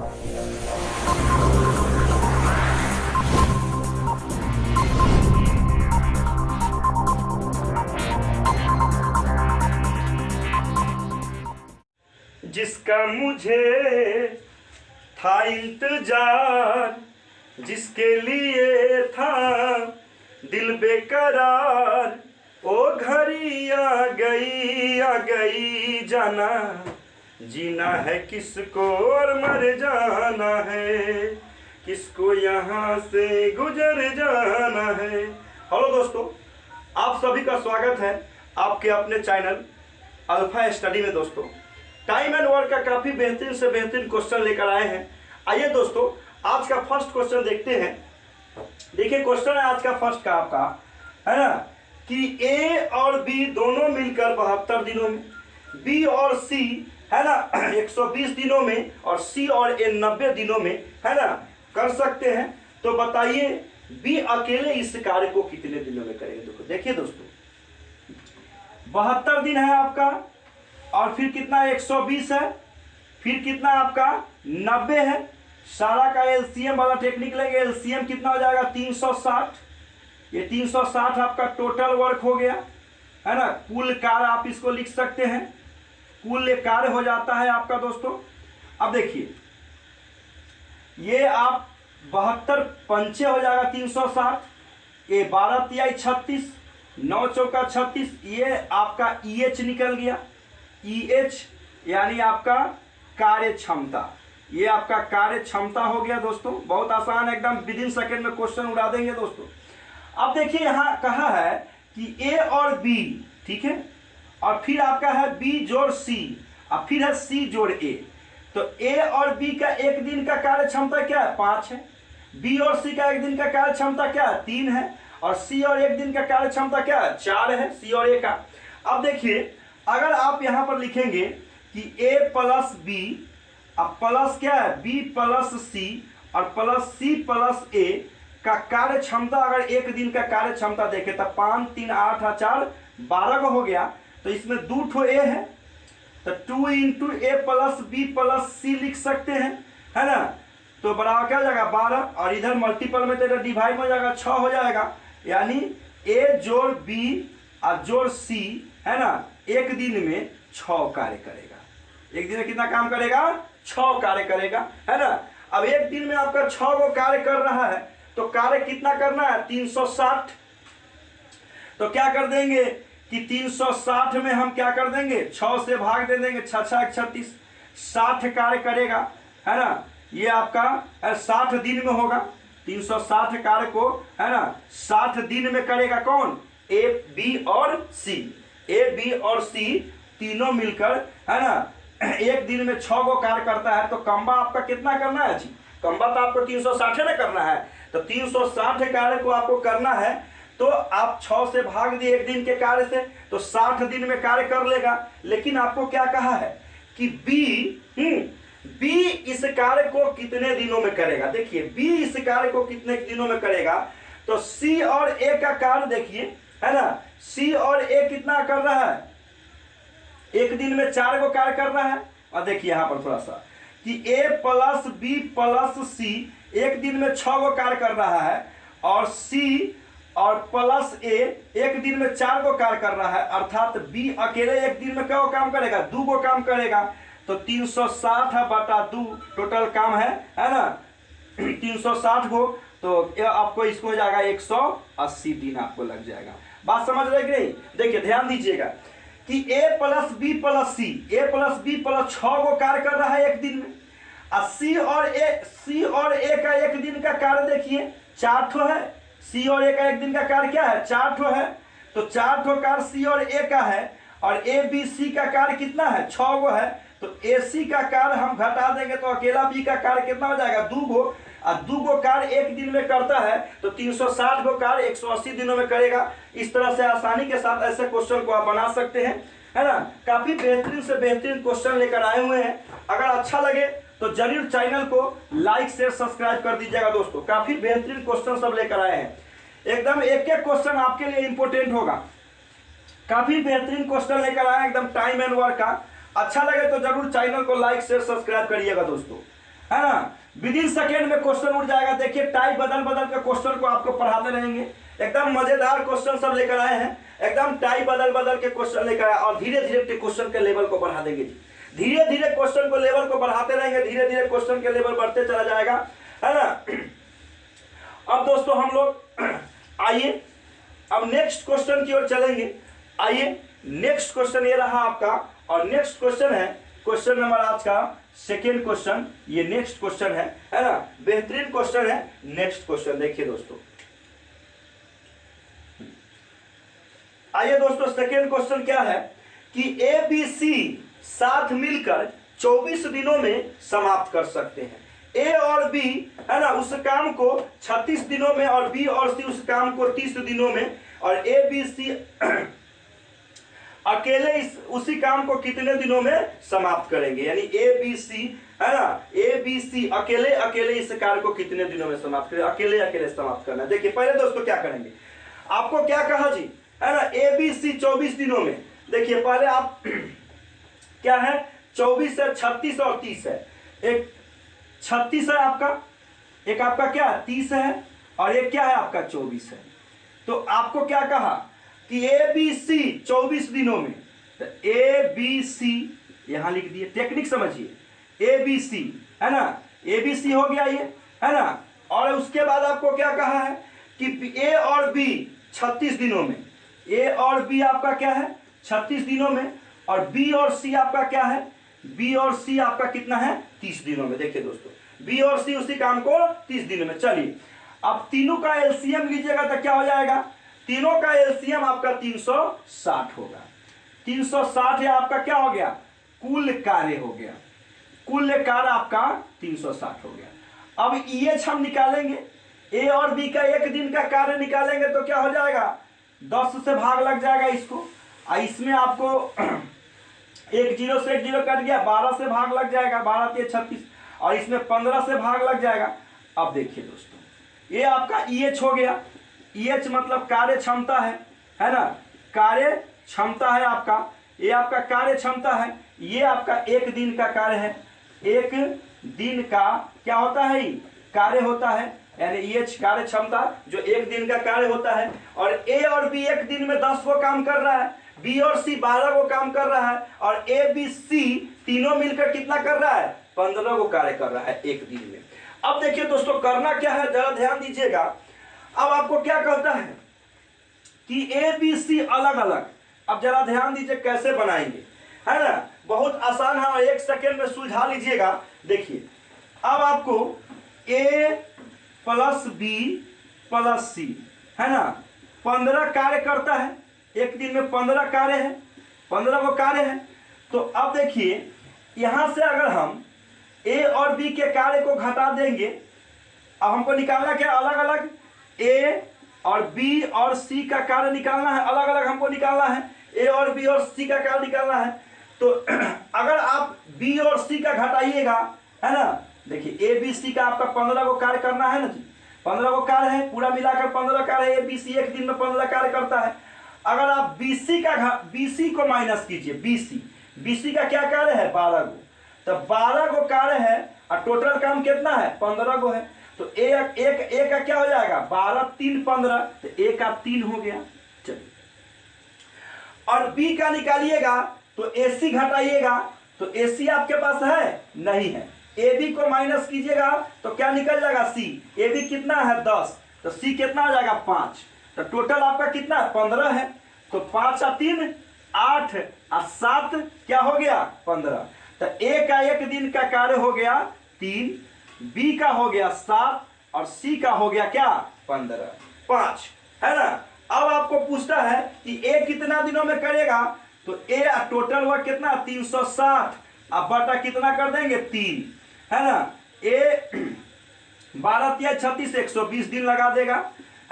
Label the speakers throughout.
Speaker 1: जिसका मुझे था इंतजार, जिसके लिए था दिल बेकरार, ओ घड़ी आ गई जाना, जीना है किसको और मर जाना है, किसको यहाँ से गुजर जाना है। हेलो दोस्तों, आप सभी का स्वागत है आपके अपने चैनल अल्फा स्टडी में। दोस्तों, टाइम एंड वर्क का काफ़ी बेहतरीन से बेहतरीन क्वेश्चन लेकर आए हैं। आइए दोस्तों, आज का फर्स्ट क्वेश्चन देखते हैं। देखिए, क्वेश्चन है आज का फर्स्ट का आपका, है ना, कि ए और बी दोनों मिलकर 72 दिनों में, बी और सी, है ना, 120 दिनों में, और सी और ए 90 दिनों में, है ना, कर सकते हैं। तो बताइए बी अकेले इस कार्य को कितने दिनों में करेंगे। देखिए दोस्तों, 72 दिन है आपका, और फिर कितना 120 है, फिर कितना आपका 90 है। सारा का एलसीएम वाला टेक्निक लेंगे। एलसीएम कितना हो जाएगा 360। ये 360 आपका टोटल वर्क हो गया, है ना। कुल कार्य आप इसको लिख सकते हैं, कुल कार्य हो जाता है आपका दोस्तों। अब देखिए, ये आप 72 पंचे हो जाएगा 360, ये 12 तिहाई 36, 9 चौका 36, ये आपका ईएच निकल गया। ईएच यानी आपका कार्य क्षमता, ये आपका कार्य क्षमता हो गया दोस्तों। बहुत आसान, एकदम विद इन सेकेंड में क्वेश्चन उड़ा देंगे दोस्तों। अब देखिए, यहाँ कहा है कि ए और बी, ठीक है, और फिर आपका है बी जोड़ सी, और फिर है सी जोड़ ए। तो ए और बी का एक दिन का कार्य क्षमता क्या है 5 है, बी और सी का एक दिन का कार्य क्षमता क्या है 3 है, और सी और एक दिन का कार्य क्षमता क्या है 4 है, सी और ए का। अब देखिए, अगर आप यहां पर लिखेंगे कि a प्लस बी, अब प्लस क्या है b प्लस सी और प्लस सी प्लस ए का कार्य क्षमता, अगर एक दिन का कार्य क्षमता देखें तो 5 3 8 और 4 12 हो गया। तो इसमें 2 ठो ए है, तो 2 इंटू ए प्लस बी प्लस सी लिख सकते हैं, है ना। तो बराबर क्या हो जाएगा 12, और इधर मल्टीपल में तो डिवाइड हो जाएगा 6 हो जाएगा। यानी ए जोड़ बी और जोड़ सी, है ना, एक दिन में 6 कार्य करेगा। एक दिन में कितना काम करेगा 6 कार्य करेगा, है ना। अब एक दिन में आपका 6 को कार्य कर रहा है, तो कार्य कितना करना है 360। तो क्या कर देंगे कि 360 में हम क्या कर देंगे 6 से भाग दे देंगे, 6 6 36, 60 कार्य करेगा, है ना। ये आपका 60 दिन में होगा। 360 कार्य को, है ना, 60 दिन में करेगा कौन, ए बी और सी। ए बी और सी तीनों मिलकर, है ना, एक दिन में 6 को कार्य करता है। तो कम्बा आपका कितना करना है जी, कम्बा तो आपको 360 में करना है। तो 360 कार्य को आपको करना है, तो आप 6 से भाग दिए एक दिन के कार्य से, तो 60 दिन में कार्य कर लेगा। लेकिन आपको क्या कहा है कि बी इस कार्य को कितने दिनों में करेगा। देखिए, बी इस कार्य को कितने दिनों में करेगा। तो सी और ए का कार्य देखिए, है ना, सी और ए कितना कर रहा है, एक दिन में 4 को कार्य कर रहा है। और देखिए यहाँ पर थोड़ा सा कि ए प्लस बी प्लस सी एक दिन में 6 को कार्य कर रहा है, और सी और प्लस ए एक दिन में 4 को कार्य कर रहा है। अर्थात बी अकेले एक दिन में क्या काम करेगा 2 को काम करेगा। तो 360 बटा 2 टोटल काम है ना 360 को। तो आपको इसको हो जाएगा 180 दिन आपको लग जाएगा। बात समझ रहे कि नहीं। देखिए ध्यान दीजिएगा कि a plus B plus C, A plus B plus 6 को कार्य कर रहा है एक दिन में, और सी और ए का एक दिन का कार्य देखिए 4 ठो है। सी और ए का एक दिन का कार्य क्या है 4 ठो है। तो 4 ठो कार्य सी और ए का है, और ए बी सी का कार्य कितना है 6 गो है। तो ए सी का कार्य हम घटा देंगे तो अकेला बी का कार्य कितना हो जाएगा 2 गो, और 2 गो कार्य एक दिन में करता है। तो 360 गो कार्य 180 दिनों में करेगा। इस तरह से आसानी के साथ ऐसे क्वेश्चन को आप बना सकते हैं, है ना। काफी बेहतरीन से बेहतरीन क्वेश्चन लेकर आए हुए हैं। अगर अच्छा लगे तो जरूर चैनल को लाइक शेयर सब्सक्राइब कर दीजिएगा दोस्तों। काफी बेहतरीन क्वेश्चन सब लेकर आए हैं, एकदम एक एक क्वेश्चन आपके लिए इंपोर्टेंट होगा। काफी बेहतरीन क्वेश्चन लेकर आए एकदम टाइम एंड वर्क का। अच्छा लगे तो जरूर चैनल को लाइक शेयर सब्सक्राइब करिएगा दोस्तों। है ना। विद इन सेकेंड में क्वेश्चन उठ जाएगा। देखिए टाइप बदल बदल के क्वेश्चन को आपको पढ़ाते रहेंगे, एकदम मजेदार क्वेश्चन सब लेकर आए हैं, एकदम टाइप बदल बदल के क्वेश्चन लेकर आए और धीरे धीरे क्वेश्चन के लेवल को बढ़ा देंगे जी। धीरे धीरे क्वेश्चन को लेवल को बढ़ाते रहेंगे, धीरे धीरे क्वेश्चन के लेवल बढ़ते चला जाएगा, है ना। अब दोस्तों हम लोग आइए अब नेक्स्ट क्वेश्चन की ओर चलेंगे। आइए नेक्स्ट क्वेश्चन ये रहा आपका, और नेक्स्ट क्वेश्चन है क्वेश्चन नंबर आज का सेकेंड क्वेश्चन। ये नेक्स्ट क्वेश्चन है ना, बेहतरीन क्वेश्चन है। नेक्स्ट क्वेश्चन देखिए दोस्तों, आइए दोस्तों सेकेंड क्वेश्चन क्या है कि ए बी सी साथ मिलकर 24 दिनों में समाप्त कर सकते हैं। ए और बी है ना उस काम को 36 दिनों में, और बी और सी उस काम को 30 दिनों में, और ए बी सी अकेले उसी काम को कितने दिनों में समाप्त करेंगे। यानी ए बी सी है ना, ए बी सी अकेले अकेले इस कार्य को कितने दिनों में समाप्त करेंगे, अकेले अकेले समाप्त करना है। देखिए पहले दोस्तों क्या करेंगे, आपको क्या कहा जी, है ना, ए बी सी 24 दिनों में। देखिए पहले आप क्या है 24 है, 36 और 30 है। एक 36 है आपका, एक आपका क्या है 30 है, और एक क्या है आपका 24 है। तो आपको क्या कहा कि ए बी सी 24 दिनों में, तो ए बी सी यहां लिख दिए, टेक्निक समझिए। ए बी सी है ना, ए बी सी हो गया ये, है ना। और उसके बाद आपको क्या कहा है कि ए और बी 36 दिनों में, ए और बी आपका क्या है 36 दिनों में, और बी और सी आपका क्या है, बी और सी आपका कितना है 30 दिनों में। देखिए दोस्तों बी और सी उसी काम को 30 दिनों में। चलिए अब तीनों का एलसीएम लीजिएगा तो क्या हो जाएगा, तीनों का एलसीएम आपका 360 होगा। 360 है आपका क्या हो गया, कुल कार्य हो गया, कुल कार्य आपका 360 हो गया। अब ईएच हम निकालेंगे, ए और बी का एक दिन का कार्य निकालेंगे तो क्या हो जाएगा 10 से भाग लग जाएगा इसको, और इसमें आपको एक जीरो से एक जीरो कट गया, 12 से भाग लग जाएगा, 12 से 36, और इसमें 15 से भाग लग जाएगा। अब देखिए दोस्तों ये आपका ईएच हो गया, ईएच मतलब कार्य क्षमता है ना, कार्य क्षमता है आपका, ये आपका कार्य क्षमता है, ये आपका एक दिन का कार्य है, एक दिन का क्या होता है कार्य होता है, यानी ईएच कार्य क्षमता जो एक दिन का कार्य होता है। और ए और बी एक दिन में 10 को काम कर रहा है, बी और सी 12 को काम कर रहा है, और ए बी सी तीनों मिलकर कितना कर रहा है 15 को कार्य कर रहा है एक दिन में। अब देखिए दोस्तों करना क्या है जरा ध्यान दीजिएगा। अब आपको क्या कहता है कि ए बी सी अलग अलग, अब जरा ध्यान दीजिए कैसे बनाएंगे, है ना, बहुत आसान है और एक सेकेंड में सुलझा लीजिएगा। देखिए अब आपको ए प्लस बी प्लस सी है ना 15 कार्य करता है, एक दिन में 15 कार्य है, 15 वो कार्य है। तो अब देखिए यहां से अगर हम ए और बी के कार्य को घटा देंगे, अब हमको निकालना क्या अलग अलग, ए और बी और सी का कार्य निकालना है, अलग अलग हमको निकालना है, ए और बी और सी का कार्य निकालना है। तो अगर आप बी और सी का घटाइएगा, है ना, देखिए ए बी सी का आपका 15 को कार्य करना है ना जी, 15 को कार्य है, पूरा मिलाकर 15 कार्य है, ए बी सी एक दिन में 15 कार्य करता है। अगर आप बीसी को माइनस कीजिए, बीसी का क्या कार्य है 12 को, तो 12 को कार्य है और टोटल काम कितना है 15 को है, तो एक का क्या हो जाएगा 12 3 15, तो एक का 3 हो गया। चलिए और बी का निकालिएगा तो एसी घटाइएगा, तो एसी आपके पास है नहीं है, ए बी को माइनस कीजिएगा तो क्या निकल जाएगा सी, ए बी कितना है 10, तो सी कितना हो जाएगा 5, तो टोटल आपका कितना है 15 है, तो 5 और 3 8 और 7 क्या हो गया 15, तो ए का एक दिन का कार्य हो गया 3, बी का हो गया 7 और सी का हो गया क्या 15 5, है ना। अब आपको पूछता है कि ए कितना दिनों में करेगा, तो ए टोटल हुआ कितना 360, अब बटा कितना कर देंगे 3, है ना, ए 12 या 36 120 दिन लगा देगा,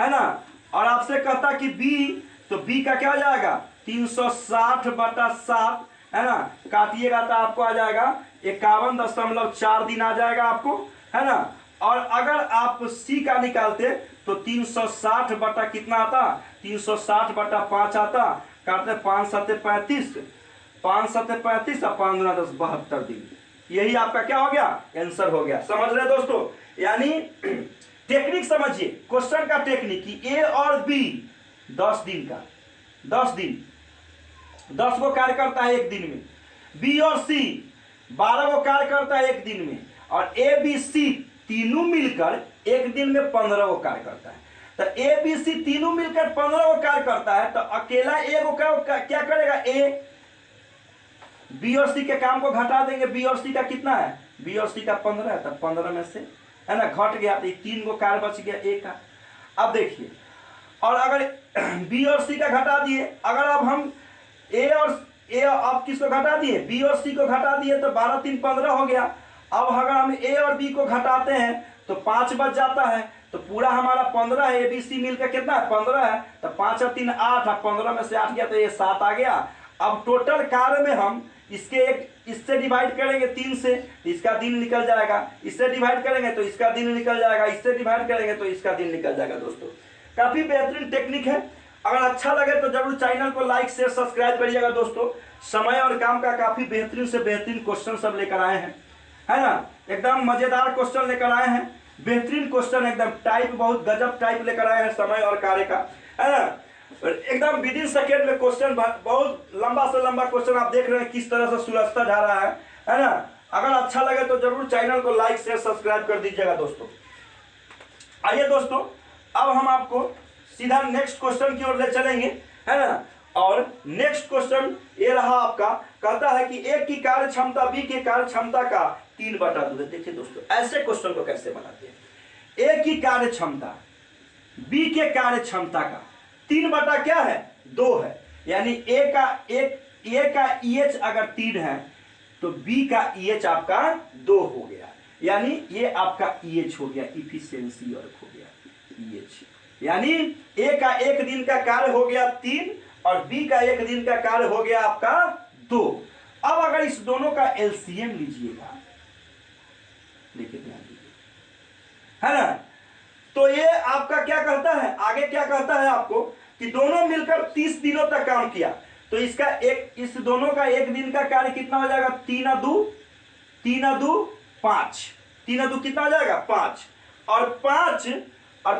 Speaker 1: है ना। और आपसे कहता कि बी, तो बी का क्या हो जाएगा 360 बटा 7, है ना, काटिएगा तो आपको आ जाएगा 51.4 दिन आ जाएगा आपको, है ना। और अगर आप सी का निकालते तो 360 बटा कितना आता 360 बटा 5 आता, काटते 5 7 35, 5 7 35 और 5 9 10 72 दिन, यही आपका क्या हो गया, आंसर हो गया। समझ रहे दोस्तों, यानी टेक्निक समझिए, क्वेश्चन का टेक्निक कि ए और बी 10 दिन का, 10 दिन 10 को कार्य करता है एक दिन में, बी और सी 12 को कार्य करता है एक दिन में, और ए बी सी तीनों मिलकर एक दिन में 15 को कार्य करता है। तो ए बी सी तीनों मिलकर 15 को कार्य करता है, तो अकेला ए को क्या करेगा, ए बी और सी के काम को घटा देंगे। बी और सी का कितना है, बी और सी का 15 है, तब 15 में से है ना घट गया, तो 3 को कार्य बच गया ए का। अब देखिए, और अगर बी और सी का घटा दिए, अगर अब हम ए अब किसको घटा दिए, बी और सी को घटा दिए, तो 12 3 15 हो गया। अब अगर हम ए और बी को घटाते हैं तो 5 बच जाता है, तो पूरा हमारा 15 है, ए बी सी मिलकर कितना है 15 है, तो 5 और 3 8, 15 में से 8 गया तो ये 7 आ गया। अब टोटल कार्य में हम इससे डिवाइड करेंगे 3 से, तो इसका दिन निकल जाएगा, इससे डिवाइड करेंगे तो इसका दिन निकल जाएगा, इससे डिवाइड करेंगे तो इसका दिन निकल जाएगा। दोस्तों काफी बेहतरीन टेक्निक है, अगर अच्छा लगे तो जरूर चैनल को लाइक शेयर सब्सक्राइब करिएगा। दोस्तों समय और काम का काफी बेहतरीन से बेहतरीन क्वेश्चन सब लेकर आए हैं, है ना, एकदम मजेदार क्वेश्चन लेकर आए हैं, बेहतरीन क्वेश्चन, एकदम टाइप बहुत गजब टाइप लेकर आए हैं समय और कार्य का, है ना, एकदम विदिन सेकेंड में क्वेश्चन, बहुत लंबा से लंबा क्वेश्चन आप देख रहे हैं किस तरह से सुलझता जा रहा है ना। अगर अच्छा लगे तो जरूर चैनल को लाइक शेयर सब्सक्राइब कर दीजिएगा। दोस्तों आइए दोस्तों, अब हम आपको सीधा नेक्स्ट क्वेश्चन की ओर ले चलेंगे, है ना, और नेक्स्ट क्वेश्चन ये रहा आपका, कहता है कि ए की कार्य क्षमता बी के कार्य क्षमता का 3/2। देखिए दोस्तों ऐसे क्वेश्चन को कैसे बनाते हैं, ए की कार्य क्षमता बी के कार्य क्षमता का 3 क्या है 2 है, यानी ए का EH अगर 3 है तो बी का EH आपका 2 हो गया, यानी ये आपका EH हो गया, इफिशियंसी वर्क हो गया EH, यानी ए का एक दिन का कार्य हो गया 3 और बी का एक दिन का कार्य हो गया आपका 2। अब अगर इस दोनों का एलसीएम लीजिएगा, देखिए ध्यान दीजिए, है ना, तो ये आपका क्या कहता है, आगे क्या कहता है आपको कि दोनों मिलकर 30 दिनों तक काम किया, तो इस दोनों का एक दिन का कार्य कितना हो जाएगा, 3 और 2 5, 3 और 2 कितना हो जाएगा 5, और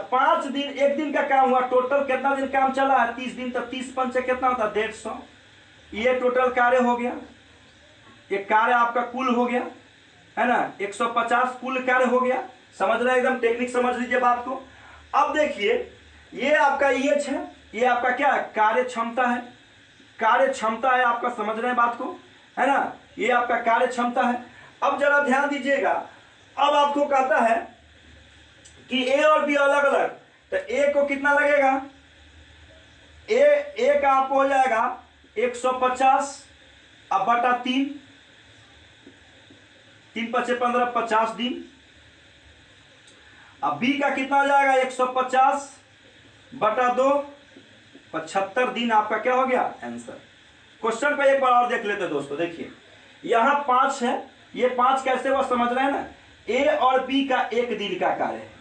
Speaker 1: 5 दिन एक दिन का काम हुआ, टोटल कितना दिन काम चला है 30 दिन, तो 30 पंचे कितना होता है 150, ये टोटल कार्य हो गया, ये कार्य आपका कुल हो गया, है ना, 150 कुल कार्य हो गया। समझ रहे हैं, एकदम टेक्निक समझ लीजिए बात को। अब देखिए ये आपका EH है, ये आपका क्या है कार्य क्षमता है, कार्य क्षमता है आपका, समझ रहे हैं बात को, है ना, ये आपका कार्य क्षमता है। अब जरा ध्यान दीजिएगा, अब आपको कहता है कि ए और बी अलग अलग, तो ए को कितना लगेगा, ए का आपको हो जाएगा 150 अब बटा 3, 3 × 5 = 15, 50 दिन। अब बी का कितना हो जाएगा 150 बटा 2, 75 दिन आपका क्या हो गया आंसर। क्वेश्चन को एक बार और देख लेते दोस्तों, देखिए यहां 5 है, ये 5 कैसे वो समझ रहे हैं ना, ए और बी का एक दिन का कार्य है,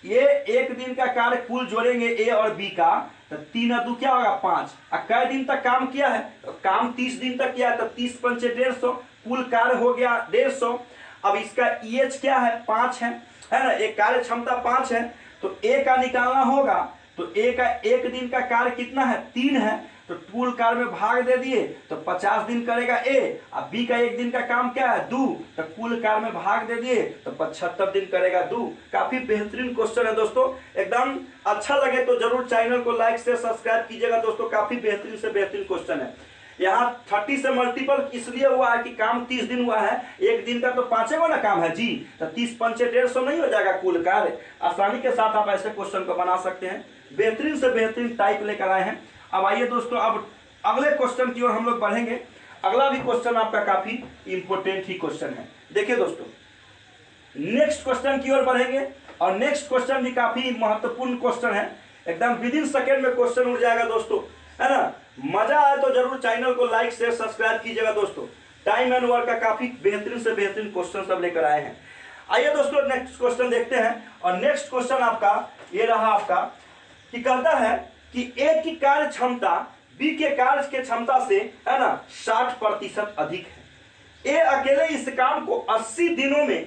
Speaker 1: ये एक दिन का कार्य कुल जोड़ेंगे ए और बी का, तो 3 और 2 क्या होगा 5, और कै दिन तक काम किया है, तो काम 30 दिन तक किया है, तो 30 पंचे 150, कुल कार्य हो गया 150। अब इसका EH क्या है 5 है ना, एक कार्य क्षमता 5 है, तो ए का निकालना होगा, तो ए का एक दिन का कार्य कितना है 3 है, तो कुल कार्य में भाग दे दिए तो 50 दिन करेगा ए, अब बी का एक दिन का काम क्या है 2, तो कुल कार्य में भाग दे दिए तो 75 दिन करेगा 2। काफी बेहतरीन क्वेश्चन है दोस्तों, एकदम अच्छा लगे तो जरूर चैनल को लाइक से सब्सक्राइब कीजिएगा। दोस्तों काफी बेहतरीन से बेहतरीन क्वेश्चन है, यहाँ 30 से मल्टीपल इसलिए हुआ है कि काम 30 दिन हुआ है, एक दिन का तो 5 ना काम है जी, तो 30 पंचे 150 नहीं हो जाएगा कुल कार्य। आसानी के साथ आप ऐसे क्वेश्चन को बना सकते हैं, बेहतरीन से बेहतरीन टाइप लेकर आए हैं। अब आइए दोस्तों, अब अगले क्वेश्चन की ओर हम लोग बढ़ेंगे। अगला भी क्वेश्चन आपका काफी इंपोर्टेंट ही क्वेश्चन है। देखिए दोस्तों नेक्स्ट क्वेश्चन की ओर बढ़ेंगे, और नेक्स्ट क्वेश्चन भी काफी महत्वपूर्ण क्वेश्चन है, एकदम विदिन सेकेंड में क्वेश्चन उड़ जाएगा दोस्तों, है ना। मजा आए तो जरूर चैनल को लाइक शेयर सब्सक्राइब कीजिएगा। दोस्तों टाइम एंड वर्क का काफी बेहतरीन से बेहतरीन क्वेश्चन सब लेकर आए हैं। आइए दोस्तों नेक्स्ट क्वेश्चन देखते हैं, और नेक्स्ट क्वेश्चन आपका ये रहा आपका कि कहता है कि ए की कार्य क्षमता बी के कार्य के क्षमता से, है ना, 60% अधिक है। ए अकेले इस काम को 80 दिनों में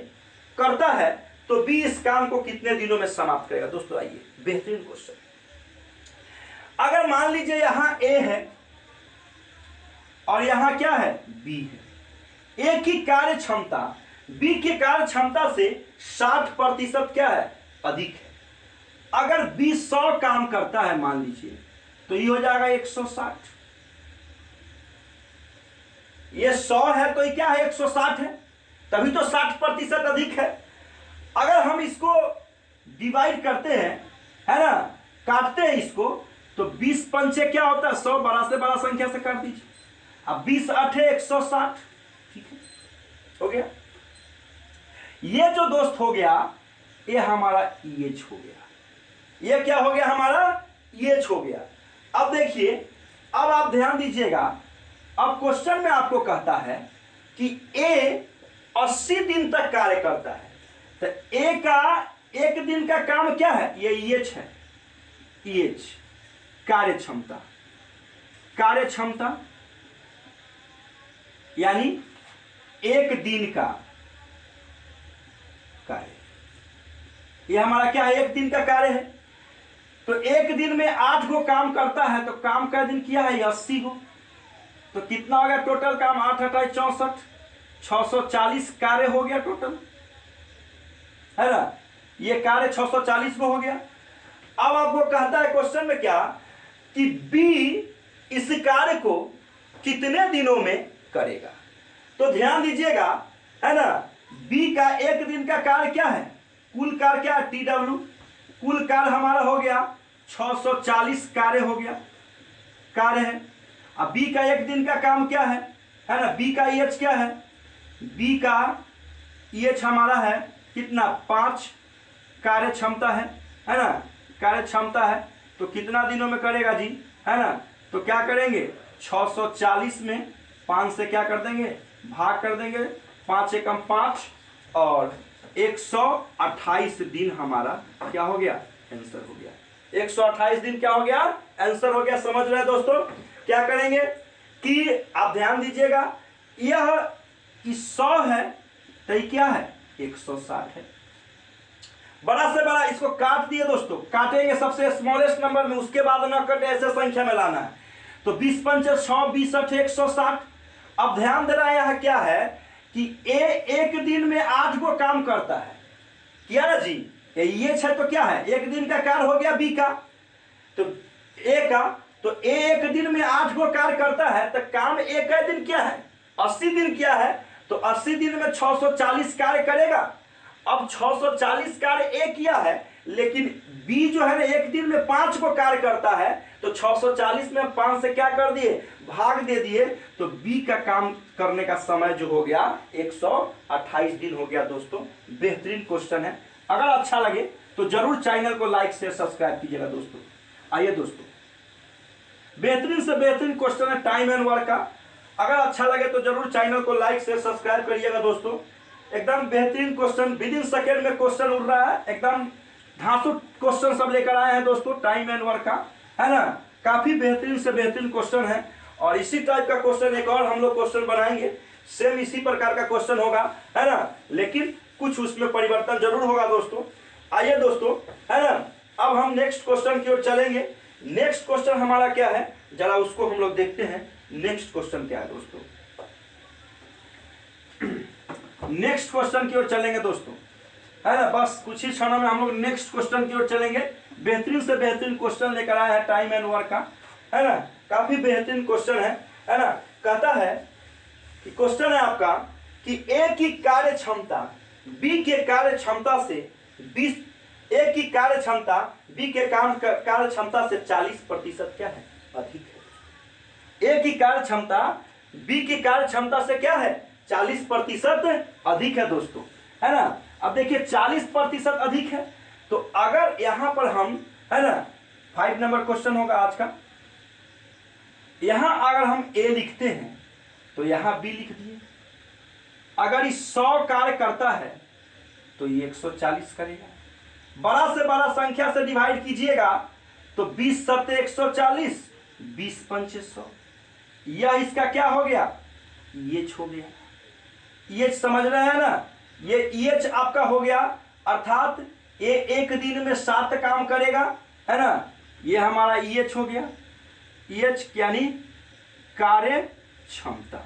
Speaker 1: करता है तो बी इस काम को कितने दिनों में समाप्त करेगा? दोस्तों आइए बेहतरीन क्वेश्चन। अगर मान लीजिए यहां ए है और यहां क्या है? बी है। ए की कार्य क्षमता बी की कार्य क्षमता से 60% क्या है? अधिक है। अगर बी 100 काम करता है मान लीजिए तो ये हो जाएगा 160। ये 100 है तो ये क्या है? 160 है, तभी तो 60% अधिक है। अगर हम इसको डिवाइड करते हैं, है ना, काटते हैं इसको, तो 20 पंचे क्या होता है? 100। बड़ा से बड़ा संख्या से काट दीजिए। अब 20 8 160। ठीक है, हो गया। ये जो दोस्त हो गया ये हमारा EH हो गया। ये क्या हो गया? हमारा EH हो गया। अब देखिए, अब आप ध्यान दीजिएगा। अब क्वेश्चन में आपको कहता है कि ए 80 दिन तक कार्य करता है, तो ए का एक दिन का काम क्या है? ये EH है। EH कार्य क्षमता, कार्य क्षमता यानी एक दिन का कार्य, ये हमारा क्या है? एक दिन का कार्य है। तो एक दिन में 8 गो काम करता है, तो काम का दिन किया है 80 गो। तो कितना हो गया टोटल काम? 8 8 64, 640 कार्य हो गया टोटल, है ना। ये कार्य 640 गो हो गया। अब आपको कहता है क्वेश्चन में क्या कि बी इस कार्य को कितने दिनों में करेगा? तो ध्यान दीजिएगा, है ना, बी का एक दिन का कार्य क्या है? कुल कार्य क्या है? TW। कुल कार्य हमारा हो गया 640 कार्य हो गया, कार्य है। अब बी का एक दिन का काम क्या है ना? बी का EH क्या है? बी का EH हमारा है कितना? 5 कार्य क्षमता है ना, कार्य क्षमता है। तो कितना दिनों में करेगा जी, है ना? तो क्या करेंगे? 640 में 5 से क्या कर देंगे? भाग कर देंगे। 5 एकम 5 और 128 दिन हमारा क्या हो गया? आंसर हो गया। 128 दिन क्या हो गया? आंसर हो गया। समझ रहे हैं दोस्तों? क्या करेंगे कि आप ध्यान दीजिएगा, यह 100 है तो ये क्या है? 160 है। बड़ा से बड़ा इसको काट दिए दोस्तों, काटेंगे सबसे स्मॉलेस्ट नंबर में, उसके बाद न कटे, ऐसे संख्या में लाना है। तो 20 पंचे 100, 20 8 160। अब ध्यान देना यहाँ क्या है कि ए एक दिन में 8 गो काम करता है, किया ना जी? ये है तो क्या है? एक दिन का कार्य हो गया बी का, तो ए का, तो ए एक दिन में 8 गो कार्य करता है, तो काम एक दिन क्या है? 80 दिन किया है, तो 80 दिन में 640 कार्य करेगा। अब 640 कार्य ए किया है, लेकिन बी जो है ना एक दिन में 5 को कार्य करता है, तो 640 में 5 से क्या कर दिए? भाग दे दिए। तो बी का काम करने का समय जो हो गया 128 दिन हो गया। दोस्तों बेहतरीन क्वेश्चन है। अगर अच्छा लगे तो जरूर चैनल को लाइक शेयर सब्सक्राइब कीजिएगा दोस्तों। आइए दोस्तों, बेहतरीन से बेहतरीन क्वेश्चन है टाइम एंड वर्क का। अगर अच्छा लगे तो जरूर चैनल को लाइक शेयर सब्सक्राइब करिएगा दोस्तों। एकदम बेहतरीन क्वेश्चन, विद इन सेकेंड में क्वेश्चन उड़ रहा है, एकदम धांसू क्वेश्चन सब लेकर आए हैं दोस्तों टाइम एंड वर्क का, है ना। काफी बेहतरीन से बेहतरीन क्वेश्चन है, और इसी टाइप का क्वेश्चन एक और हम लोग क्वेश्चन बनाएंगे, सेम इसी प्रकार का क्वेश्चन होगा, है ना, लेकिन कुछ उसमें परिवर्तन जरूर होगा दोस्तों। आइए दोस्तों, है ना, अब हम नेक्स्ट क्वेश्चन की ओर चलेंगे। नेक्स्ट क्वेश्चन हमारा क्या है, जरा उसको हम लोग देखते हैं। नेक्स्ट क्वेश्चन क्या है दोस्तों? नेक्स्ट क्वेश्चन की ओर चलेंगे दोस्तों, है ना। बस कुछ ही क्षणों में हम लोग नेक्स्ट क्वेश्चन की ओर चलेंगे। बेहतरीन से बेहतरीन क्वेश्चन लेकर आया है टाइम एंड वर्क का, है ना। काफी बेहतरीन क्वेश्चन है ना। कहता है कि क्वेश्चन है आपका कि ए की कार्य क्षमता बी के कार्य क्षमता से 20, ए की कार्य क्षमता बी के कार्य क्षमता से 40% क्या है? अधिक है। ए की कार्य क्षमता बी की कार्य क्षमता से क्या है? 40% अधिक है दोस्तों, है ना। अब देखिए 40% अधिक है, तो अगर यहां पर हम, है ना, 5 नंबर क्वेश्चन होगा आज का। यहां अगर हम ए लिखते हैं तो यहां बी लिख दिए। अगर ये 100 कार्य करता है तो ये 140 करेगा। बड़ा से बड़ा संख्या से डिवाइड कीजिएगा तो 20 सत्ते 140, 20 पंचे 100। यह इसका क्या हो गया? ये हो गया। EH समझ रहे हैं ना, ये EH आपका हो गया, अर्थात ये एक दिन में 7 काम करेगा, है ना। ये हमारा EH हो गया, EH यानी कार्य क्षमता,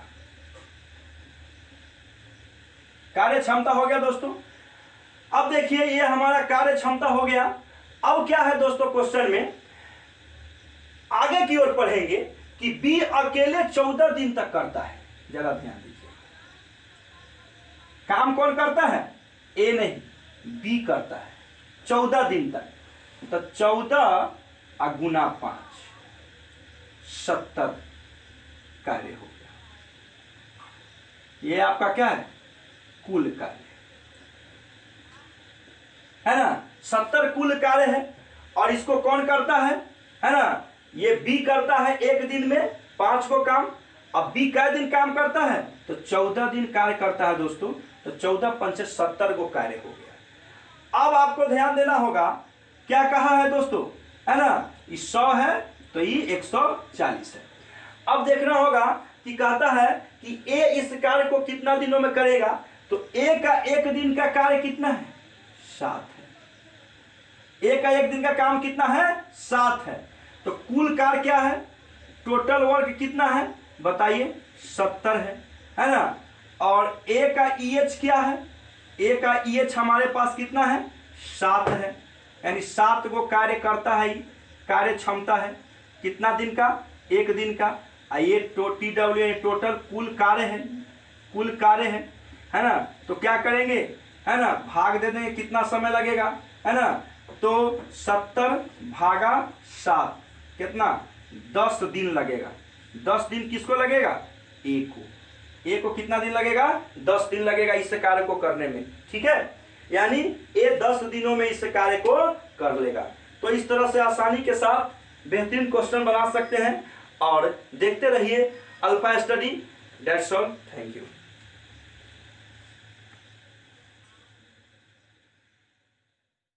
Speaker 1: कार्य क्षमता हो गया दोस्तों। अब देखिए ये हमारा कार्य क्षमता हो गया। अब क्या है दोस्तों, क्वेश्चन में आगे की ओर पढ़ेंगे कि बी अकेले 14 दिन तक करता है। जरा ध्यान दीजिए, काम कौन करता है, ए नहीं बी करता है 14 दिन तक। तो 14 गुना 5 70 कार्य हो गया। ये आपका क्या है, कुल कार्य है ना, 70 कुल कार्य है। और इसको कौन करता है ना, ये बी करता है एक दिन में 5 को काम। अब बी कै दिन काम करता है, तो 14 दिन कार्य करता है दोस्तों। तो 14 पंचे 70 को कार्य हो गया। अब आपको ध्यान देना होगा, क्या कहा है दोस्तों, है ना, ये 100 है तो ये 140 है। अब देखना होगा कि कहता है कि ए इस कार्य को कितना दिनों में करेगा। तो ए का एक दिन का कार्य कितना है, 7 है। ए का एक दिन का काम कितना है, 7 है। तो कुल कार्य क्या है, टोटल वर्क कितना है बताइए, 70 है ना। और ए का EH क्या है, ए का EH हमारे पास कितना है, 7 है। यानी 7 को कार्य करता है, कार्य क्षमता है कितना दिन का, एक दिन का। ये TW टोटल कुल कार्य है, कुल कार्य है ना। तो क्या करेंगे, है ना, भाग दे देंगे, कितना समय लगेगा, है ना। तो 70 भागा 7 कितना, 10 दिन लगेगा। 10 दिन किसको लगेगा, ए को। ए को कितना दिन लगेगा, 10 दिन लगेगा इस कार्य को करने में, ठीक है। यानी ए 10 दिनों में इस कार्य को कर लेगा। तो इस तरह से आसानी के साथ बेहतरीन क्वेश्चन बना सकते हैं। और देखते रहिए alpha study. That's all, thank you.